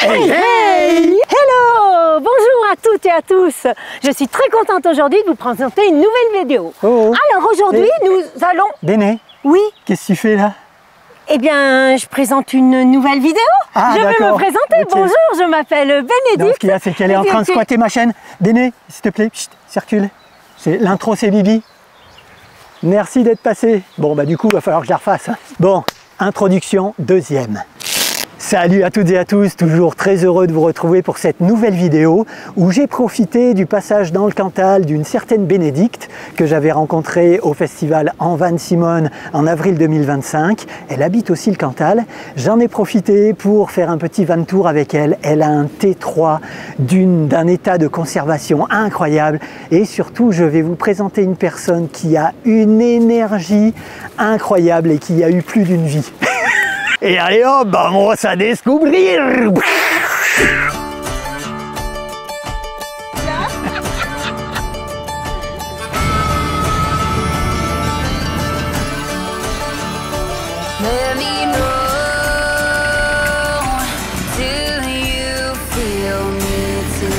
Hey, hey! Hello! Bonjour à toutes et à tous. Je suis très contente aujourd'hui de vous présenter une nouvelle vidéo. Oh. Alors aujourd'hui, nous allons... Béné, Oui? qu'est-ce que tu fais là? Eh bien, je présente une nouvelle vidéo. Ah, je vais me présenter. Okay. Bonjour, je m'appelle Bénédicte. Non, ce qu'il y a, c'est qu'elle est en train de squatter ma chaîne. Béné, s'il te plaît, chut, circule. L'intro, c'est Bibi. Merci d'être passé. Bon, bah du coup, il va falloir que je la refasse. Bon, introduction deuxième. Salut à toutes et à tous, toujours très heureux de vous retrouver pour cette nouvelle vidéo où j'ai profité du passage dans le Cantal d'une certaine Bénédicte que j'avais rencontrée au festival En Vannes-Simone en avril 2025. Elle habite aussi le Cantal. J'en ai profité pour faire un petit van tour avec elle. Elle a un T3 d'un état de conservation incroyable et surtout je vais vous présenter une personne qui a une énergie incroyable et qui a eu plus d'une vie. Et allez hop, vamos a descubrir! Let me know, do you feel me too?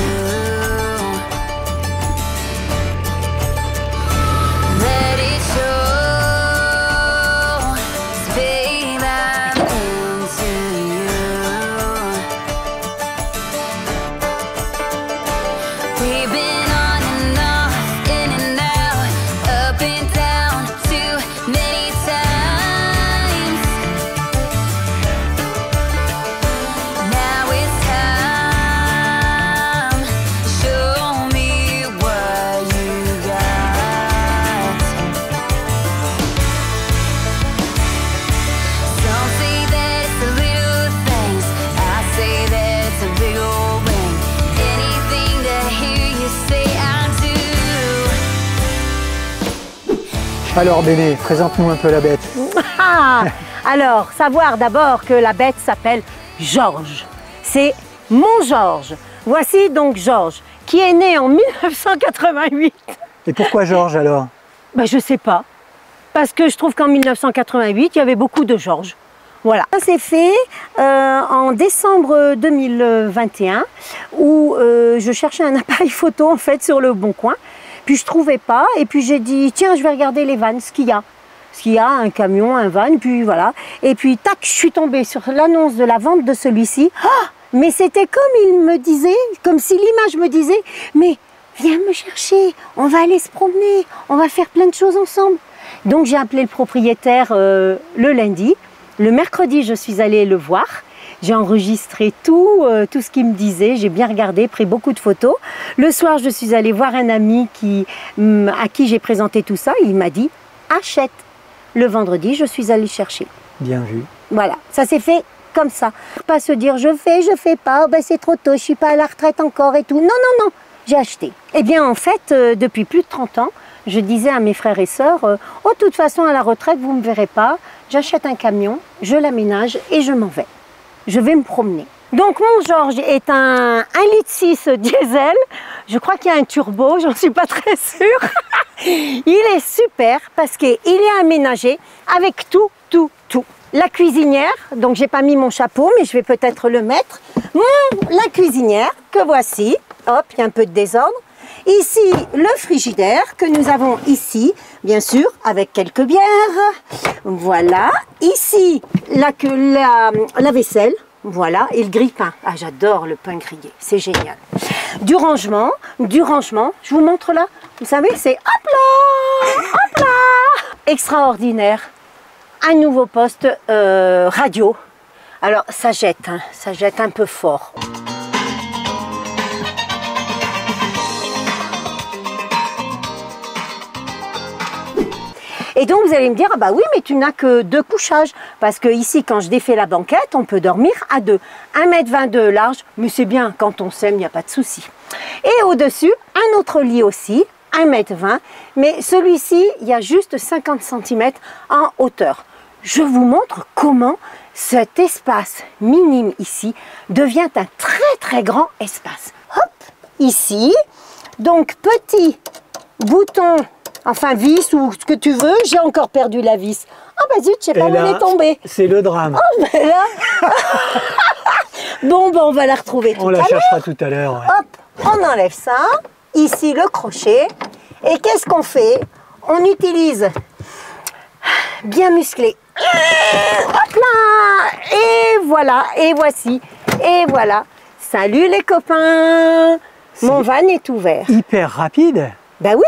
Let it show, babe, I'm into you. We've been on and off, in and out, up and down, too many times. Alors Béné, présente-nous un peu la bête. Alors, savoir d'abord que la bête s'appelle Georges. C'est mon Georges. Voici donc Georges, qui est né en 1988. Et pourquoi Georges alors? Ben, je sais pas. Parce que je trouve qu'en 1988, il y avait beaucoup de Georges. Voilà. Ça s'est fait en décembre 2021 où je cherchais un appareil photo en fait sur le Bon Coin. Puis je trouvais pas et puis j'ai dit tiens je vais regarder les vannes, ce qu'il y a. Ce qu'il y a, un camion, un van, puis voilà. Et puis tac, je suis tombée sur l'annonce de la vente de celui-ci. Oh, mais c'était comme il me disait, comme si l'image me disait, mais viens me chercher, on va aller se promener, on va faire plein de choses ensemble. Donc j'ai appelé le propriétaire le lundi. Le mercredi, je suis allée le voir. J'ai enregistré tout ce qu'il me disait, j'ai bien regardé, pris beaucoup de photos. Le soir, je suis allée voir un ami à qui j'ai présenté tout ça. Il m'a dit « achète ». Le vendredi, je suis allée chercher. Bien vu. Voilà, ça s'est fait comme ça. Pas se dire « je fais pas, oh, ben, c'est trop tôt, je ne suis pas à la retraite encore et tout ». Non, non, non, j'ai acheté. Eh bien, en fait, depuis plus de 30 ans, je disais à mes frères et sœurs « oh, de toute façon, à la retraite, vous ne me verrez pas. J'achète un camion, je l'aménage et je m'en vais. » Je vais me promener. Donc mon Georges est un 1,6 litre diesel. Je crois qu'il y a un turbo, j'en suis pas très sûre. Il est super parce qu'il est aménagé avec tout. La cuisinière, donc j'ai pas mis mon chapeau, mais je vais peut-être le mettre. La cuisinière que voici. Hop, il y a un peu de désordre. Ici, le frigidaire que nous avons ici, bien sûr, avec quelques bières. Voilà. Ici, la vaisselle. Voilà. Et le grille-pain. Ah, j'adore le pain grillé. C'est génial. Du rangement. Je vous montre là. Vous savez, c'est hop là. Extraordinaire. Un nouveau poste radio. Alors, ça jette un peu fort. Et donc vous allez me dire, ah bah oui, mais tu n'as que 2 couchages. Parce que ici, quand je défais la banquette, on peut dormir à 2. 1,22 m large, mais c'est bien, quand on s'aime, il n'y a pas de souci. Et au-dessus, un autre lit aussi, 1,20 m. Mais celui-ci, il y a juste 50 cm en hauteur. Je vous montre comment cet espace minime ici devient un très grand espace. Hop, ici, donc petit bouton, enfin vis ou ce que tu veux, j'ai encore perdu la vis. Ah bah zut, je sais pas où elle est tombée. C'est le drame. Oh, mais là... Bon, ben, on va la retrouver tout On à la l'heure. cherchera tout à l'heure. Ouais. Hop, on enlève ça. Ici, le crochet. Et qu'est-ce qu'on fait? On utilise bien musclé. Hop là! Et voilà, et voici. Et voilà. Salut les copains! Mon van est ouvert. Hyper rapide. Ben oui,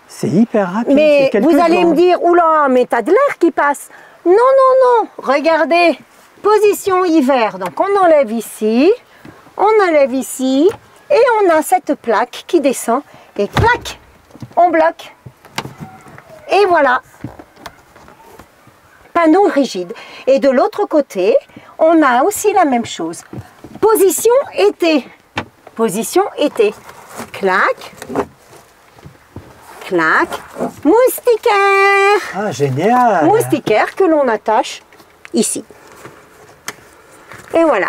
C'est hyper rapide. mais c'est quelques vous allez secondes. me dire, oula, mais t'as de l'air qui passe. Non, non, non, regardez, position hiver. Donc on enlève ici, et on a cette plaque qui descend, et clac, on bloque. Et voilà, panneau rigide. Et de l'autre côté, on a aussi la même chose. Position été, clac, clac, moustiquaire. Ah, génial. Moustiquaire que l'on attache ici. Et voilà.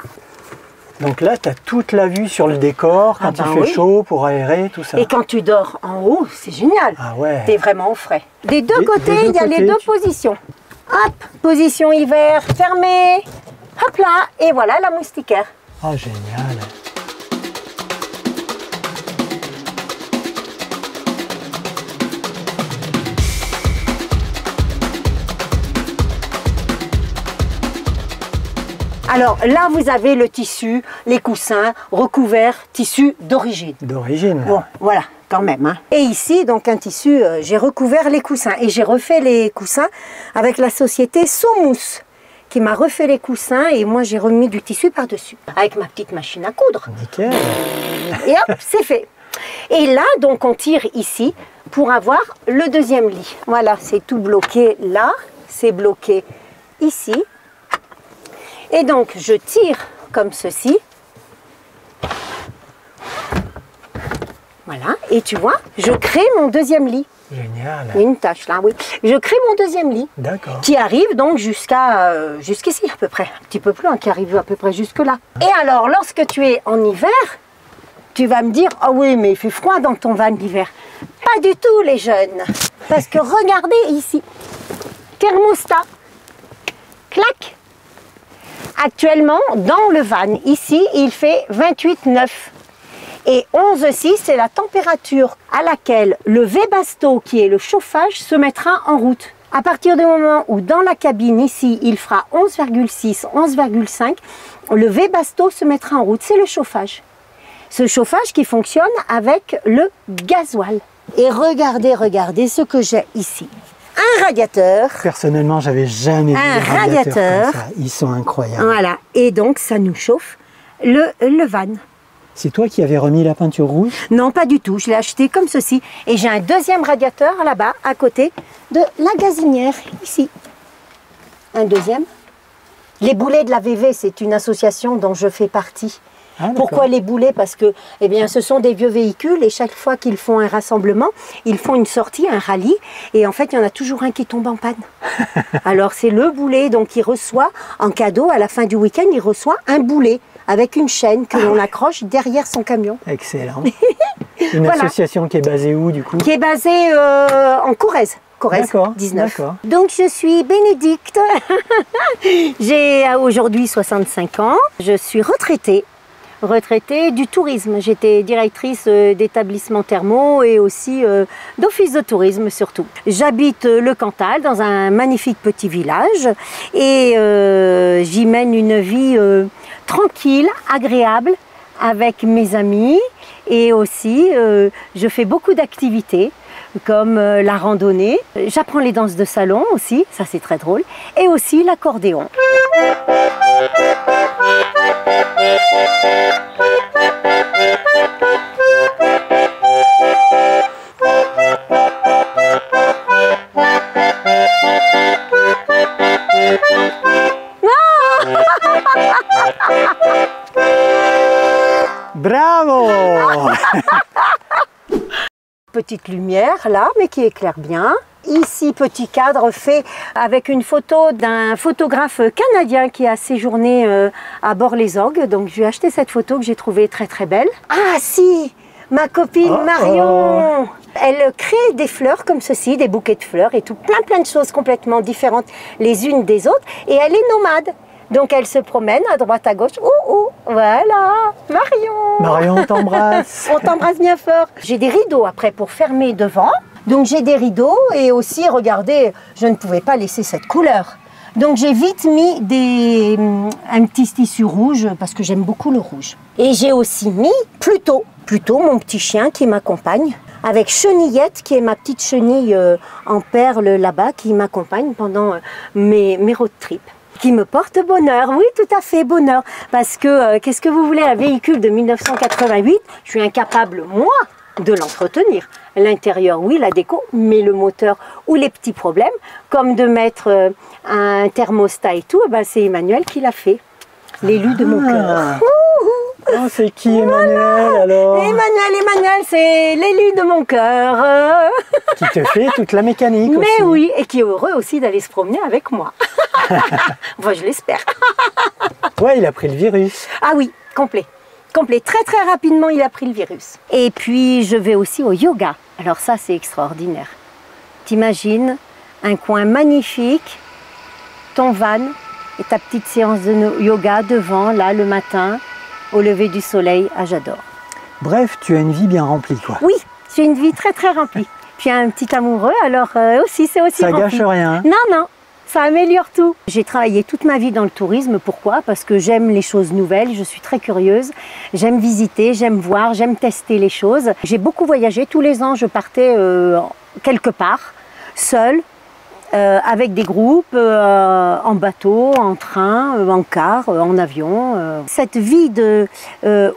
Donc là, tu as toute la vue sur le décor quand Ah ben il fait oui. chaud pour aérer, tout ça. Et quand tu dors en haut, c'est génial. Ah ouais. T'es vraiment au frais. Des deux Des côtés, deux il y a les côtés, deux tu- positions. Hop, position hiver, fermée. Hop là, et voilà la moustiquaire. Ah, génial. Alors là, vous avez le tissu, les coussins recouverts, tissu d'origine. D'origine. Bon, voilà, quand même. Hein. Et ici, donc un tissu, j'ai recouvert les coussins. Et j'ai refait les coussins avec la société Somous, qui m'a refait les coussins et moi j'ai remis du tissu par-dessus, avec ma petite machine à coudre. Nickel. Et hop, c'est fait. Et là, donc on tire ici pour avoir le deuxième lit. Voilà, c'est tout bloqué là, c'est bloqué ici. Et donc je tire comme ceci. Voilà, et tu vois, je crée mon deuxième lit. Génial. Il y a une tache là, oui. Je crée mon deuxième lit, D'accord. qui arrive donc jusqu'ici à peu près, un petit peu plus, hein, qui arrive à peu près jusque là. Et alors, lorsque tu es en hiver, tu vas me dire, ah oui, mais il fait froid dans ton van l'hiver. Pas du tout, les jeunes. Parce que regardez ici, thermostat, clac. Actuellement, dans le van, ici, il fait 28,9. Et 11,6, c'est la température à laquelle le Webasto, qui est le chauffage, se mettra en route. À partir du moment où dans la cabine, ici, il fera 11,6, 11,5, le Webasto se mettra en route. C'est le chauffage. Ce chauffage qui fonctionne avec le gasoil. Et regardez, regardez ce que j'ai ici. Un radiateur. Personnellement, j'avais jamais vu Un des radiateurs radiateur. comme ça. Ils sont incroyables. Voilà. Et donc, ça nous chauffe le van. C'est toi qui avais remis la peinture rouge? Non, pas du tout. Je l'ai acheté comme ceci. Et j'ai un deuxième radiateur là-bas, à côté de la gazinière, ici. Un deuxième. Les Boulets de la VV, c'est une association dont je fais partie. Ah, d'accord. Pourquoi les boulets? Parce que eh bien, ce sont des vieux véhicules et chaque fois qu'ils font un rassemblement, ils font une sortie, un rallye. Et en fait, il y en a toujours un qui tombe en panne. Alors, c'est le boulet donc, qui reçoit en cadeau, à la fin du week-end, il reçoit un boulet avec une chaîne que l'on accroche derrière son camion. Excellent. Une Voilà. association qui est basée où, du coup? Qui est basée en Corrèze. Corrèze, D'accord, 19. d'accord. Donc je suis Bénédicte. J'ai aujourd'hui 65 ans. Je suis retraitée du tourisme. J'étais directrice d'établissements thermaux et aussi d'office de tourisme surtout. J'habite le Cantal dans un magnifique petit village et j'y mène une vie tranquille, agréable avec mes amis et aussi je fais beaucoup d'activités comme la randonnée. J'apprends les danses de salon aussi, ça c'est très drôle, et aussi l'accordéon. Bravo! Petite lumière là, mais qui éclaire bien. Ici, petit cadre fait avec une photo d'un photographe canadien qui a séjourné à Bord-les-Orgues. Donc, je lui ai acheté cette photo que j'ai trouvée très très belle. Ah si, ma copine Oh, Marion, elle crée des fleurs comme ceci, des bouquets de fleurs et tout, plein de choses complètement différentes les unes des autres. Et elle est nomade. Donc elle se promène à droite, à gauche. Voilà, Marion. Marion, on t'embrasse. On t'embrasse bien fort. J'ai des rideaux après pour fermer devant. Donc j'ai des rideaux et aussi, regardez, je ne pouvais pas laisser cette couleur. Donc j'ai vite mis un petit tissu rouge parce que j'aime beaucoup le rouge. Et j'ai aussi mis Pluto, mon petit chien qui m'accompagne, avec Chenillette qui est ma petite chenille en perles là-bas qui m'accompagne pendant mes road trips. Qui me porte bonheur, oui tout à fait bonheur. Parce que qu'est-ce que vous voulez, un véhicule de 1988, je suis incapable moi de l'entretenir. L'intérieur, oui, la déco, mais le moteur ou les petits problèmes, comme de mettre un thermostat et tout, ben c'est Emmanuel qui l'a fait. L'élu de mon cœur. Oh, c'est qui Emmanuel alors? Emmanuel, c'est l'élu de mon cœur. Qui te fait toute la mécanique Mais aussi. oui, et qui est heureux aussi d'aller se promener avec moi. Enfin, je l'espère. Ouais, il a pris le virus. Ah oui, complet. Très très rapidement, il a pris le virus. Et puis, je vais aussi au yoga. Alors ça, c'est extraordinaire. T'imagines un coin magnifique, ton van et ta petite séance de yoga devant, là, le matin, au lever du soleil. Ah, j'adore. Bref, tu as une vie bien remplie, quoi. Oui, j'ai une vie très très remplie. Puis un petit amoureux, alors aussi, c'est aussi Ça rempli. gâche rien. Non, ça améliore tout. J'ai travaillé toute ma vie dans le tourisme. Pourquoi? Parce que j'aime les choses nouvelles, je suis très curieuse. J'aime visiter, j'aime voir, j'aime tester les choses. J'ai beaucoup voyagé. Tous les ans, je partais quelque part, seule, avec des groupes, en bateau, en train, en car, en avion. Cette vie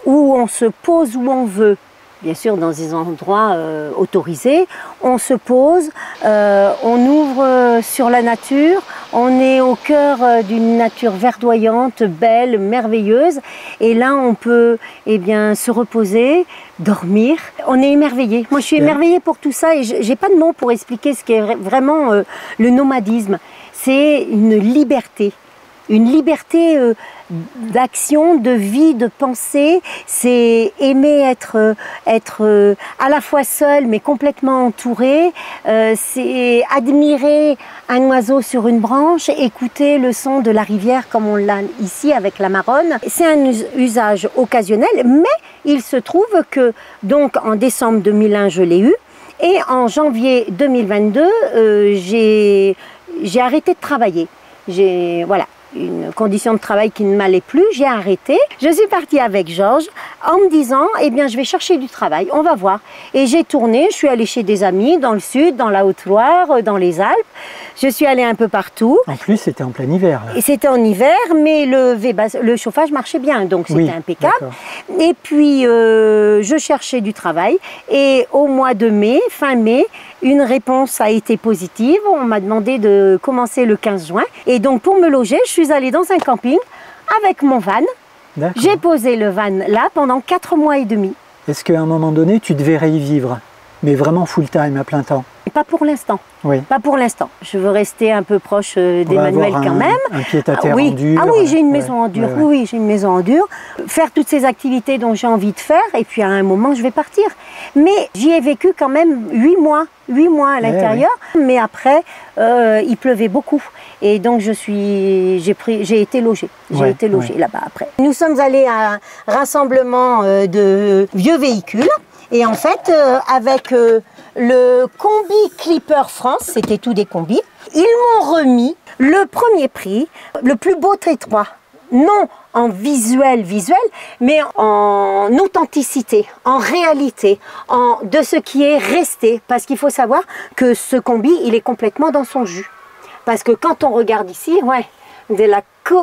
où on se pose où on veut, bien sûr dans des endroits autorisés, on se pose, on ouvre sur la nature, on est au cœur d'une nature verdoyante, belle, merveilleuse, et là on peut se reposer, dormir. On est émerveillé. Moi je suis émerveillée pour tout ça et j'ai pas de mots pour expliquer ce qu'est vraiment le nomadisme. C'est une liberté d'action, de vie, de pensée. C'est aimer être à la fois seul mais complètement entouré. C'est admirer un oiseau sur une branche, écouter le son de la rivière comme on l'a ici avec la Maronne. C'est un usage occasionnel, mais il se trouve que donc en décembre 2001 je l'ai eu et en janvier 2022 j'ai arrêté de travailler. Voilà. Une condition de travail qui ne m'allait plus, j'ai arrêté. Je suis partie avec Georges en me disant, je vais chercher du travail, on va voir. Et j'ai tourné, je suis allée chez des amis dans le sud, dans la Haute-Loire, dans les Alpes. Je suis allée un peu partout. En plus, c'était en plein hiver. Là. Et c'était en hiver, mais le chauffage marchait bien, donc c'était impeccable. Et puis, je cherchais du travail. Et au mois de mai, fin mai, une réponse a été positive. On m'a demandé de commencer le 15 juin. Et donc, pour me loger, je suis allée dans un camping avec mon van. J'ai posé le van là pendant 4 mois et demi. Est-ce qu'à un moment donné, tu devrais y vivre? Mais vraiment full-time, à plein temps? Pas pour l'instant. Oui. Pas pour l'instant. Je veux rester un peu proche d'Emmanuel quand même. Un pied-à-terre en dur. Ah oui, j'ai une maison en dur. Ouais. Oui, j'ai une maison en dur. Faire toutes ces activités dont j'ai envie de faire et puis à un moment, je vais partir. Mais j'y ai vécu quand même 8 mois. 8 mois à l'intérieur. Mais après, il pleuvait beaucoup. Et donc, j'ai été logée. J'ai été logée là-bas après. Nous sommes allés à un rassemblement de vieux véhicules. Et en fait, avec le combi Clipper France, c'était tous des combis, ils m'ont remis le premier prix, le plus beau T3. Non en visuel, mais en authenticité, en réalité, de ce qui est resté. Parce qu'il faut savoir que ce combi, il est complètement dans son jus. Parce que quand on regarde ici, de la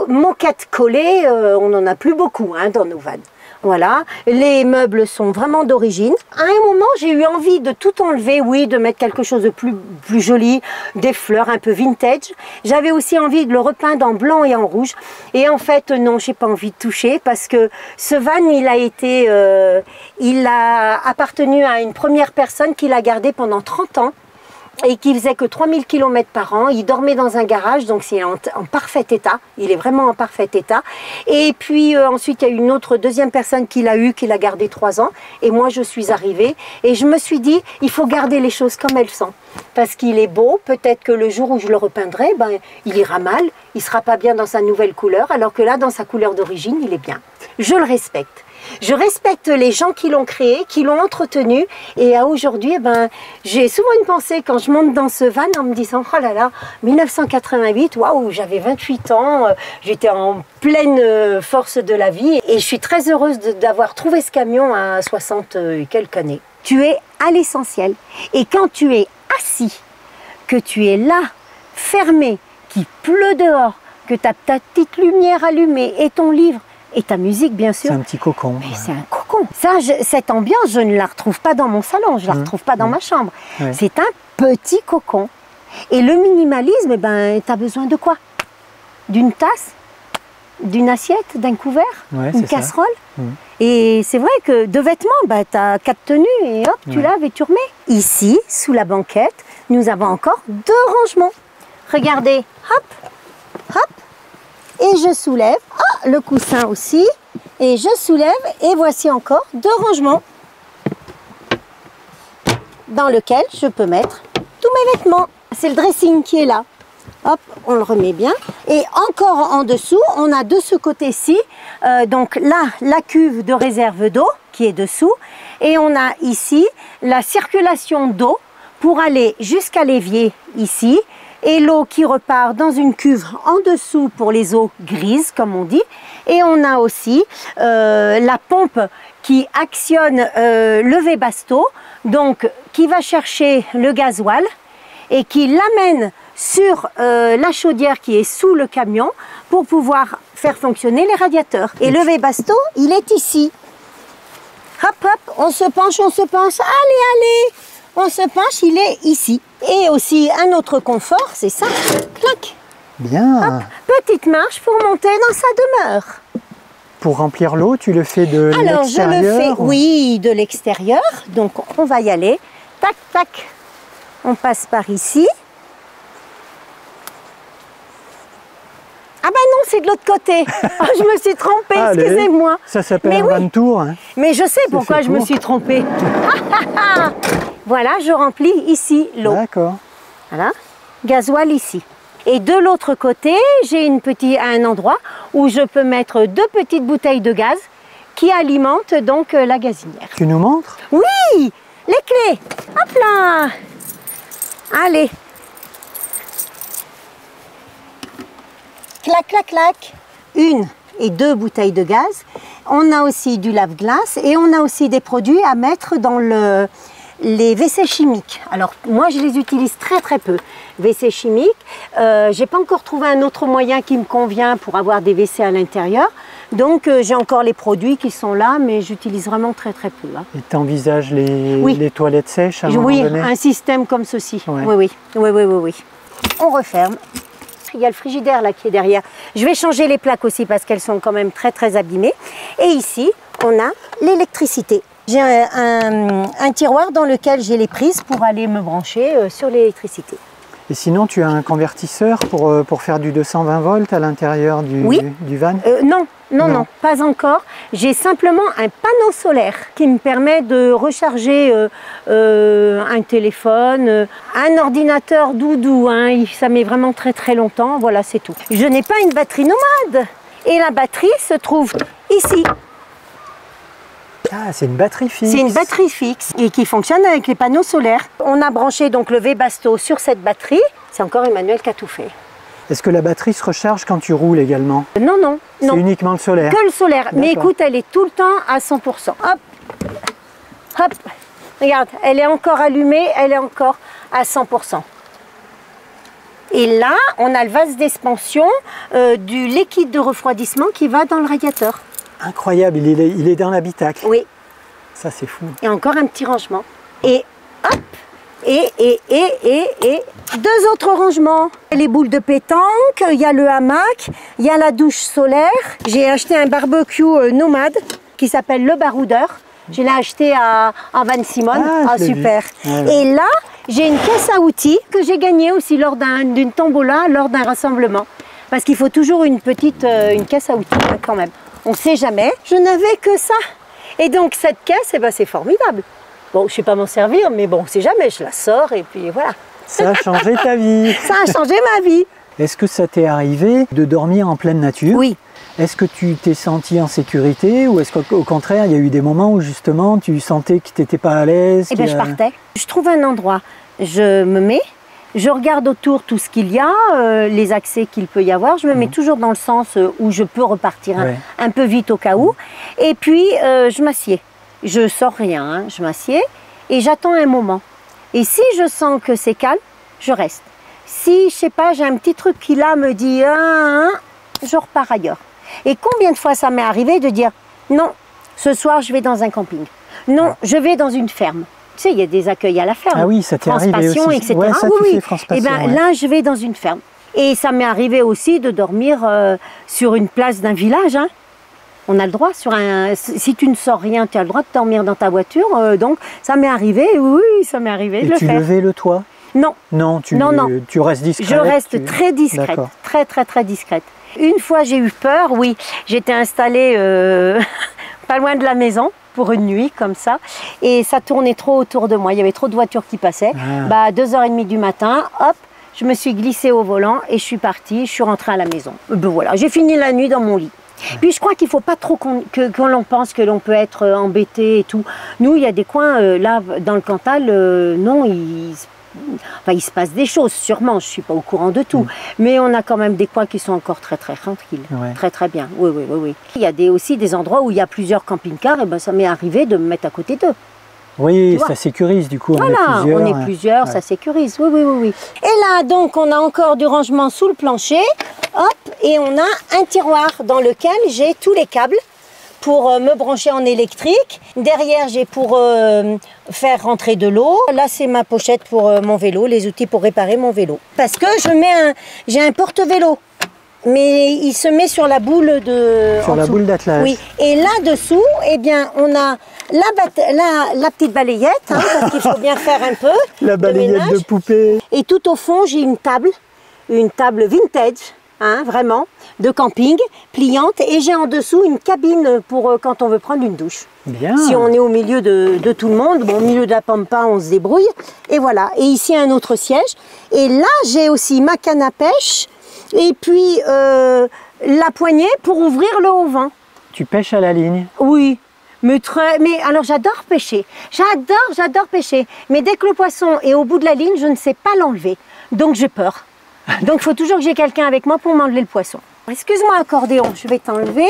moquette collée, on n'en a plus beaucoup dans nos vannes. Voilà, les meubles sont vraiment d'origine. À un moment, j'ai eu envie de tout enlever, de mettre quelque chose de plus joli, des fleurs un peu vintage. J'avais aussi envie de le repeindre en blanc et en rouge. Et en fait, non, j'ai pas envie de toucher parce que ce van, il a appartenu à une première personne qui l'a gardé pendant 30 ans. et qui faisait que 3000 km par an. Il dormait dans un garage, donc c'est en parfait état. Il est vraiment en parfait état. Et puis ensuite, il y a une deuxième personne qui l'a eu, qui l'a gardé 3 ans. Et moi, je suis arrivée et je me suis dit, il faut garder les choses comme elles sont. Parce qu'il est beau, peut-être que le jour où je le repeindrai, ben, il ira mal, il ne sera pas bien dans sa nouvelle couleur, alors que là, dans sa couleur d'origine, il est bien. Je le respecte. Je respecte les gens qui l'ont créé, qui l'ont entretenu. Et à aujourd'hui, eh ben, j'ai souvent une pensée quand je monte dans ce van en me disant « Oh là là, 1988, waouh, j'avais 28 ans, j'étais en pleine force de la vie. » Et je suis très heureuse d'avoir trouvé ce camion à 60 et quelques années. Tu es à l'essentiel. Et quand tu es assis, que tu es là, fermé, qu'il pleut dehors, que tu as ta petite lumière allumée et ton livre, et ta musique, bien sûr. C'est un petit cocon. Mais c'est un cocon. Ça, cette ambiance, je ne la retrouve pas dans mon salon, je ne la retrouve pas dans ma chambre. Ouais. C'est un petit cocon. Et le minimalisme, eh ben, tu as besoin de quoi? D'une tasse, d'une assiette, d'un couvert, une casserole. Et c'est vrai que de vêtements, bah, tu as 4 tenues et hop, tu laves et tu remets. Ici, sous la banquette, nous avons encore 2 rangements. Regardez, hop, hop. Et je soulève, le coussin aussi, et je soulève, et voici encore 2 rangements dans lesquels je peux mettre tous mes vêtements. C'est le dressing qui est là. Hop, on le remet bien. Et encore en dessous, on a de ce côté-ci, donc là, la cuve de réserve d'eau qui est dessous, et on a ici la circulation d'eau pour aller jusqu'à l'évier ici, et l'eau qui repart dans une cuve en dessous pour les eaux grises, comme on dit. Et on a aussi la pompe qui actionne le Webasto, donc qui va chercher le gasoil et qui l'amène sur la chaudière qui est sous le camion pour pouvoir faire fonctionner les radiateurs. Et le Webasto, il est ici. Hop, hop, on se penche, allez, allez, on se penche, il est ici. Et aussi un autre confort, c'est ça, clac. Bien. Hop, petite marche pour monter dans sa demeure. Pour remplir l'eau, tu le fais de l'extérieur? Alors je le fais, oui, de l'extérieur. Donc on va y aller. Tac, tac. On passe par ici. Ah bah non, c'est de l'autre côté. Oh, je me suis trompée, excusez-moi. Ça s'appelle un van tour. Hein. Mais je sais pourquoi je me suis trompée. Voilà, je remplis ici l'eau. D'accord. Voilà, gasoil ici. Et de l'autre côté, j'ai un endroit où je peux mettre 2 petites bouteilles de gaz qui alimentent donc la gazinière. Tu nous montres? Oui, les clés. Hop là. Allez. Clac, clac, clac. 1 et 2 bouteilles de gaz. On a aussi du lave-glace et on a aussi des produits à mettre dans les WC chimiques. Alors moi je les utilise très très peu. WC chimiques, j'ai pas encore trouvé un autre moyen qui me convient pour avoir des WC à l'intérieur. Donc j'ai encore les produits qui sont là, mais j'utilise vraiment très très peu. Hein. Et tu envisages les toilettes sèches à un moment donné? Un système comme ceci. Ouais. Oui. On referme. Il y a le frigidaire là qui est derrière. Je vais changer les plaques aussi parce qu'elles sont quand même très très abîmées. Et ici, on a l'électricité. J'ai un tiroir dans lequel j'ai les prises pour aller me brancher sur l'électricité. Et sinon, tu as un convertisseur pour faire du 220 volts à l'intérieur du van? Non, pas encore. J'ai simplement un panneau solaire qui me permet de recharger un téléphone, un ordinateur doudou. Hein, ça met vraiment très très longtemps. Voilà, c'est tout. Je n'ai pas une batterie nomade. Et la batterie se trouve ici. Ah, c'est une batterie fixe. C'est une batterie fixe et qui fonctionne avec les panneaux solaires. On a branché donc le Webasto sur cette batterie. C'est encore Emmanuel qui a tout fait. Est-ce que la batterie se recharge quand tu roules également? Non. C'est uniquement le solaire? Que le solaire. Mais écoute, elle est tout le temps à 100%. Hop, hop. Regarde, elle est encore allumée, elle est encore à 100%. Et là, on a le vase d'expansion du liquide de refroidissement qui va dans le radiateur. Incroyable, il est dans l'habitacle. Oui. Ça, c'est fou. Et encore un petit rangement. Et hop, et 2 autres rangements. Les boules de pétanque, il y a le hamac, il y a la douche solaire. J'ai acheté un barbecue nomade qui s'appelle le baroudeur. Je l'ai acheté à Van Simon. Ah, je l'ai super. vu. Ouais. Et là, j'ai une caisse à outils que j'ai gagnée aussi lors d'une tombola, lors d'un rassemblement. Parce qu'il faut toujours une petite une caisse à outils hein, quand même. On ne sait jamais. Je n'avais que ça. Et donc cette caisse, eh ben, c'est formidable. Bon, je ne sais pas m'en servir, mais bon, on ne sait jamais. Je la sors et puis voilà. Ça a changé ta vie. Ça a changé ma vie. Est-ce que ça t'est arrivé de dormir en pleine nature? Oui. Est-ce que tu t'es senti en sécurité ou est-ce qu'au contraire, il y a eu des moments où justement tu sentais que tu n'étais pas à l'aise? Eh bien, je partais. Je trouve un endroit, je me mets, je regarde autour tout ce qu'il y a, les accès qu'il peut y avoir. Je me mets toujours dans le sens où je peux repartir un peu vite au cas où. Et puis, je m'assieds. Je sors rien, hein, je m'assieds et j'attends un moment. Et si je sens que c'est calme, je reste. Si, je sais pas, j'ai un petit truc qui là me dit je repars ailleurs. Et combien de fois ça m'est arrivé de dire non, ce soir je vais dans un camping. Non, je vais dans une ferme. Tu sais, il y a des accueils à la ferme. Ah oui, ça t'est arrivé France Passion, aussi. etc. Ouais, ça, oui, tu fais France Et Passion, ben là, je vais dans une ferme. Et ça m'est arrivé aussi de dormir sur une place d'un village. Hein. On a le droit sur un. Si tu ne sors rien, tu as le droit de dormir dans ta voiture. Donc ça m'est arrivé. Oui, ça m'est arrivé de le faire. Et tu levais le toit? Non. Non, tu restes discrète. Je reste très discrète, très discrète. Une fois j'ai eu peur, oui, j'étais installée pas loin de la maison pour une nuit comme ça et ça tournait trop autour de moi, il y avait trop de voitures qui passaient. À 2h30 du matin, hop, je me suis glissée au volant et je suis partie, je suis rentrée à la maison. Ben voilà, j'ai fini la nuit dans mon lit. Puis je crois qu'il ne faut pas trop qu'on l'on pense que l'on peut être embêté et tout. Nous, il y a des coins, là, dans le Cantal, non, il se passe des choses, sûrement, je ne suis pas au courant de tout. Mais on a quand même des coins qui sont encore très tranquilles, très bien. Oui. Il y a aussi des endroits où il y a plusieurs camping-cars, et ben ça m'est arrivé de me mettre à côté d'eux. Oui, ça sécurise du coup. Voilà, on est plusieurs, ça sécurise, oui. Et là, donc, on a encore du rangement sous le plancher, hop, et on a un tiroir dans lequel j'ai tous les câbles pour me brancher en électrique. Derrière, j'ai pour faire rentrer de l'eau. Là, c'est ma pochette pour mon vélo, les outils pour réparer mon vélo. Parce que j'ai un porte-vélo, mais il se met sur la boule de... Sur la boule d'attelage. Oui, et là-dessous, eh bien, on a la petite balayette, hein, parce qu'il faut bien faire un peu la balayette de poupée. Et tout au fond, j'ai une table vintage, hein, vraiment, de camping, pliante, et j'ai en dessous une cabine pour quand on veut prendre une douche. Bien. Si on est au milieu de tout le monde, bon, au milieu de la pampa, on se débrouille, et voilà. Et ici, un autre siège. Et là, j'ai aussi ma canne à pêche, et puis la poignée pour ouvrir le haut-vent. Tu pêches à la ligne? Oui. Mais alors j'adore pêcher, j'adore pêcher, mais dès que le poisson est au bout de la ligne, je ne sais pas l'enlever, donc j'ai peur. Donc il faut toujours que j'ai quelqu'un avec moi pour m'enlever le poisson. Excuse-moi accordéon, je vais t'enlever,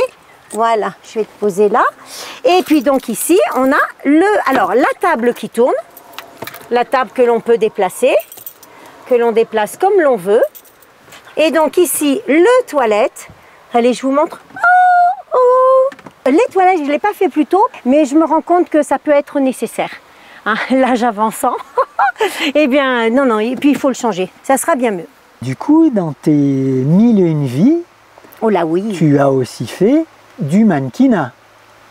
voilà, je vais te poser là. Et puis donc ici, on a la table qui tourne, la table que l'on peut déplacer, que l'on déplace comme l'on veut. Et donc ici, le toilette, allez je vous montre. Les toilettes, je ne l'ai pas fait plus tôt, mais je me rends compte que ça peut être nécessaire. Hein, l'âge avançant, eh bien, non, et puis il faut le changer. Ça sera bien mieux. Du coup, dans tes 1001 vies, oh là oui. Tu as aussi fait du mannequinat.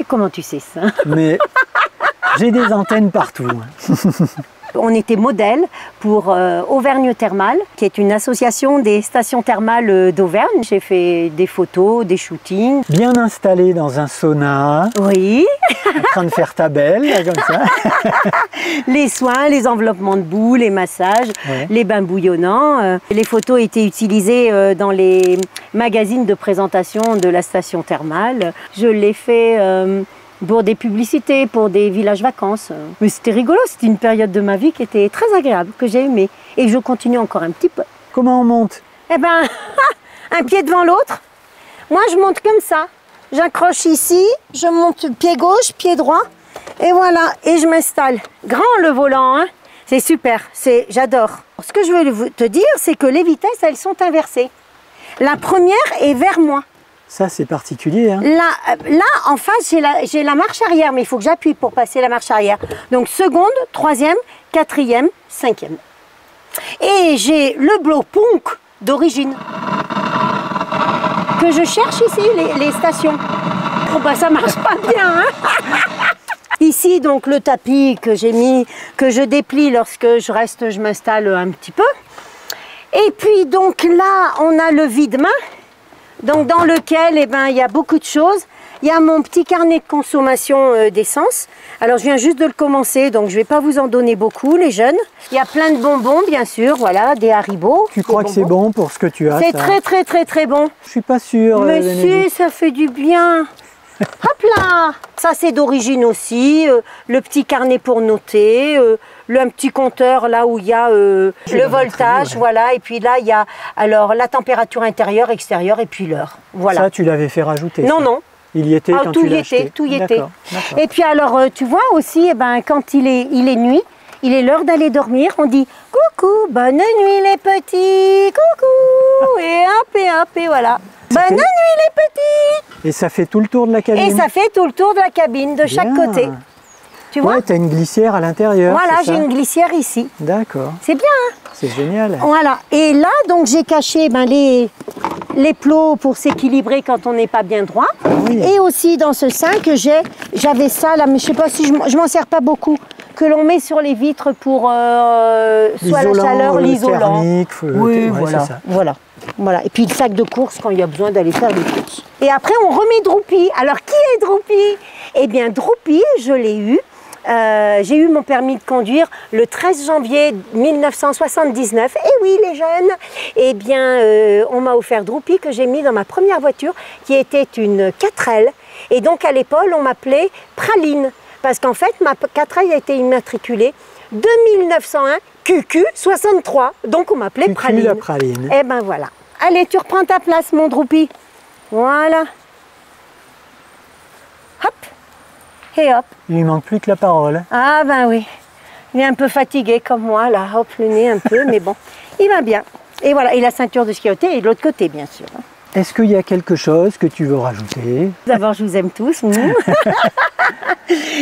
Et comment tu sais ça? Mais j'ai des antennes partout. On était modèle pour Auvergne Thermale, qui est une association des stations thermales d'Auvergne. J'ai fait des photos, des shootings. Bien installé dans un sauna. Oui. En train de faire ta belle, là, comme ça. Les soins, les enveloppements de boue, les massages, les bains bouillonnants. Les photos étaient utilisées dans les magazines de présentation de la station thermale. Je l'ai fait... pour des publicités, pour des villages vacances. Mais c'était rigolo, c'était une période de ma vie qui était très agréable, que j'ai aimée. Et je continue encore un petit peu. Comment on monte? Eh ben, un pied devant l'autre. Moi, je monte comme ça. J'accroche ici, je monte pied gauche, pied droit. Et voilà, et je m'installe. Grand le volant, hein. C'est super, j'adore. Ce que je veux te dire, c'est que les vitesses, elles sont inversées. La première est vers moi. Ça, c'est particulier. Hein. Là, en face, j'ai la marche arrière, mais il faut que j'appuie pour passer la marche arrière. Donc, seconde, troisième, quatrième, cinquième. Et j'ai le blow punk d'origine. Que je cherche ici, les stations. Oh, bah, ça marche pas bien, hein. Ici, ici donc le tapis que j'ai mis, que je déplie lorsque je m'installe un petit peu. Et puis donc là, on a le vide-main, donc dans lequel il y a beaucoup de choses. Il y a mon petit carnet de consommation d'essence. Alors je viens juste de le commencer, donc je ne vais pas vous en donner beaucoup, les jeunes. Il y a plein de bonbons, bien sûr, voilà, des Haribo. Tu crois que c'est bon pour ce que tu as? C'est très très très très bon. Je suis pas sûre. Mais si, ça fait du bien. Hop là! Ça c'est d'origine aussi, le petit carnet pour noter, un petit compteur là où il y a le voltage, ouais. voilà, et puis là il y a alors la température intérieure, extérieure et puis l'heure. Voilà. Ça tu l'avais fait rajouter? Non, ça. non. Il y était quand tu l'as acheté? Tout y était. D'accord. Et puis alors tu vois aussi, quand il est nuit, il est l'heure d'aller dormir, on dit coucou, bonne nuit les petits, coucou, et hop, et voilà. Bonne nuit les petits! Et ça fait tout le tour de la cabine? Et ça fait tout le tour de la cabine, de chaque Bien. côté. Tu vois? Ouais, tu as une glissière à l'intérieur. Voilà, c'est j'ai ça? une glissière ici. D'accord. C'est bien, hein? C'est génial. Voilà. Et là, donc, j'ai caché les plots pour s'équilibrer quand on n'est pas bien droit. Oui. Et aussi, dans ce sac, j'avais ça, là, mais je sais pas si je m'en sers pas beaucoup, que l'on met sur les vitres pour soit la chaleur, l'isolant. Oui, voilà. C'est ça. Voilà. Et puis le sac de course quand il y a besoin d'aller faire des courses. Et après, on remet Droopy. Alors, qui est Droopy? Eh bien, Droopy, je l'ai eu. J'ai eu mon permis de conduire le 13 janvier 1979. Et oui, les jeunes, eh bien, on m'a offert Droopy que j'ai mis dans ma première voiture, qui était une 4L. Et donc, à l'épaule, on m'appelait Praline. Parce qu'en fait, ma 4L a été immatriculée 2901 QQ 63. Donc, on m'appelait Praline. la praline. Eh ben voilà. Allez, tu reprends ta place, mon Droopy. Voilà. Hop. Et hop. Il lui manque plus que la parole. Ah ben oui. Il est un peu fatigué comme moi, là. Hop, le nez un peu, mais bon. Il va bien. Et voilà. Et la ceinture de sécurité est de l'autre côté, bien sûr. Est-ce qu'il y a quelque chose que tu veux rajouter? D'abord, je vous aime tous.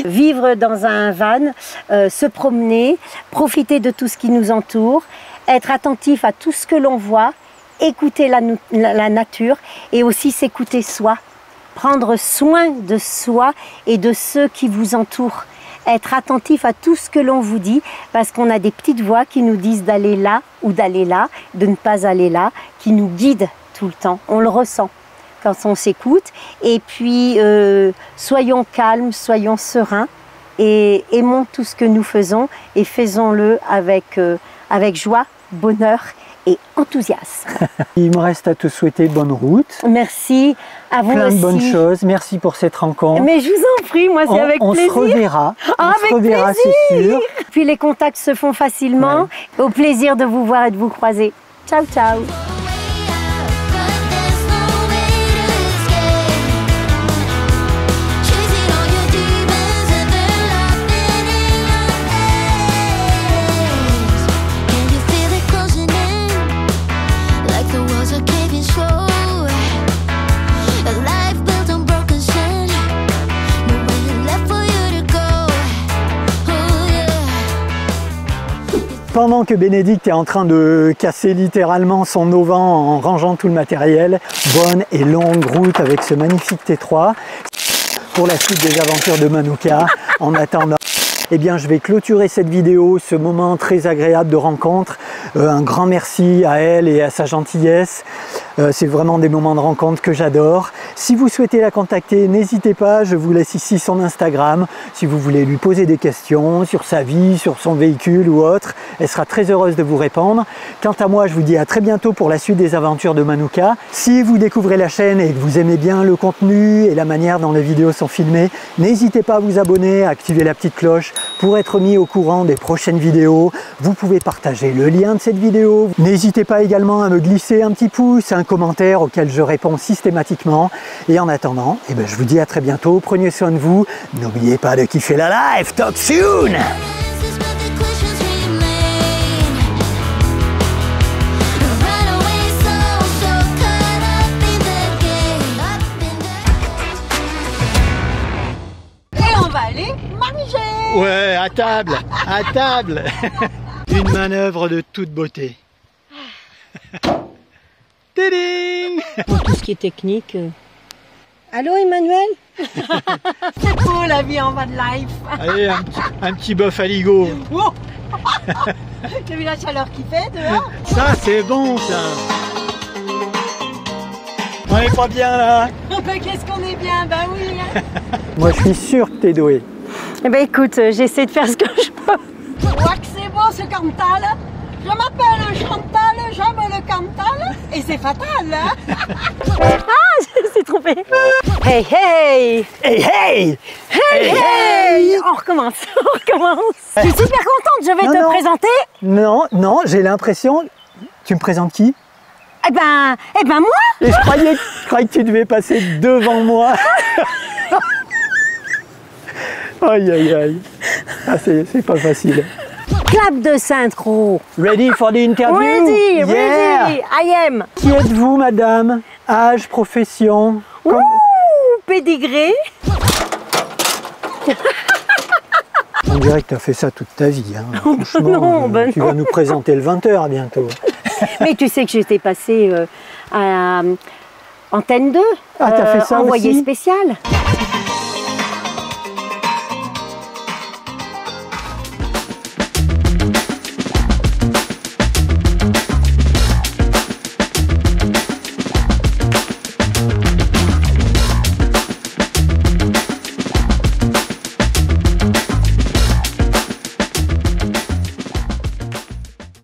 Vivre dans un van, se promener, profiter de tout ce qui nous entoure, être attentif à tout ce que l'on voit, écouter la nature et aussi s'écouter soi. Prendre soin de soi et de ceux qui vous entourent. Être attentif à tout ce que l'on vous dit parce qu'on a des petites voix qui nous disent d'aller là ou d'aller là, de ne pas aller là, qui nous guident tout le temps. On le ressent quand on s'écoute. Et puis, soyons calmes, soyons sereins et aimons tout ce que nous faisons et faisons-le avec joie, bonheur et enthousiasme. Il me reste à te souhaiter bonne route. Merci à vous Plein aussi. de bonnes choses. Merci pour cette rencontre. Mais je vous en prie, moi c'est avec plaisir. On se reverra. Ah, On se reverra, c'est sûr. Puis les contacts se font facilement. Au plaisir de vous voir et de vous croiser. Ciao, ciao. Pendant que Bénédicte est en train de casser littéralement son auvent en rangeant tout le matériel, bonne et longue route avec ce magnifique T3 pour la suite des aventures de Manuka. En attendant, eh bien, je vais clôturer cette vidéo, ce moment très agréable de rencontre. Un grand merci à elle et à sa gentillesse. C'est vraiment des moments de rencontre que j'adore. Si vous souhaitez la contacter, n'hésitez pas, je vous laisse ici son Instagram. Si vous voulez lui poser des questions sur sa vie, sur son véhicule ou autre, elle sera très heureuse de vous répondre. Quant à moi, je vous dis à très bientôt pour la suite des aventures de Manuka. Si vous découvrez la chaîne et que vous aimez bien le contenu et la manière dont les vidéos sont filmées, n'hésitez pas à vous abonner, à activer la petite cloche pour être mis au courant des prochaines vidéos. Vous pouvez partager le lien de cette vidéo. N'hésitez pas également à me glisser un petit pouce, un commentaire auquel je réponds systématiquement. Et en attendant, eh ben, je vous dis à très bientôt. Prenez soin de vous. N'oubliez pas de kiffer la life. Talk soon! Ouais, à table, à table. Une manœuvre de toute beauté. Pour tout ce qui est technique. Allô Emmanuel? C'est beau la vie en van life. Allez, un petit bœuf aligot. Oh. T'as vu la chaleur qu'il fait dehors? Ça, c'est bon, ça. On est pas bien, là. Ben, qu'est-ce qu'on est bien, ben oui. Moi, je suis sûr que t'es doué. Eh ben écoute, j'essaie de faire ce que je peux. Tu vois que c'est beau ce Cantal? Je m'appelle Chantal, j'aime le Cantal et c'est fatal. Hein? Ah, je me suis trompée. Hey hey! Hey, hey! Hey hey! On recommence, on recommence. Je suis super contente, je vais te présenter. Non, non, j'ai l'impression... Tu me présentes qui? Eh ben moi. Et je croyais que tu devais passer devant moi. Aïe, aïe, aïe. Ah, c'est pas facile. Clap de synchro. Ready for the interview? Ready, Yeah. ready, I am. Qui êtes-vous, madame? Âge, profession? Ouh, pédigré. On dirait que tu as fait ça toute ta vie. Hein. Franchement, non, ben tu non. vas nous présenter le 20h bientôt. Mais tu sais que j'étais passée à Antenne 2, Ah, t'as fait ça envoyé aussi? spécial.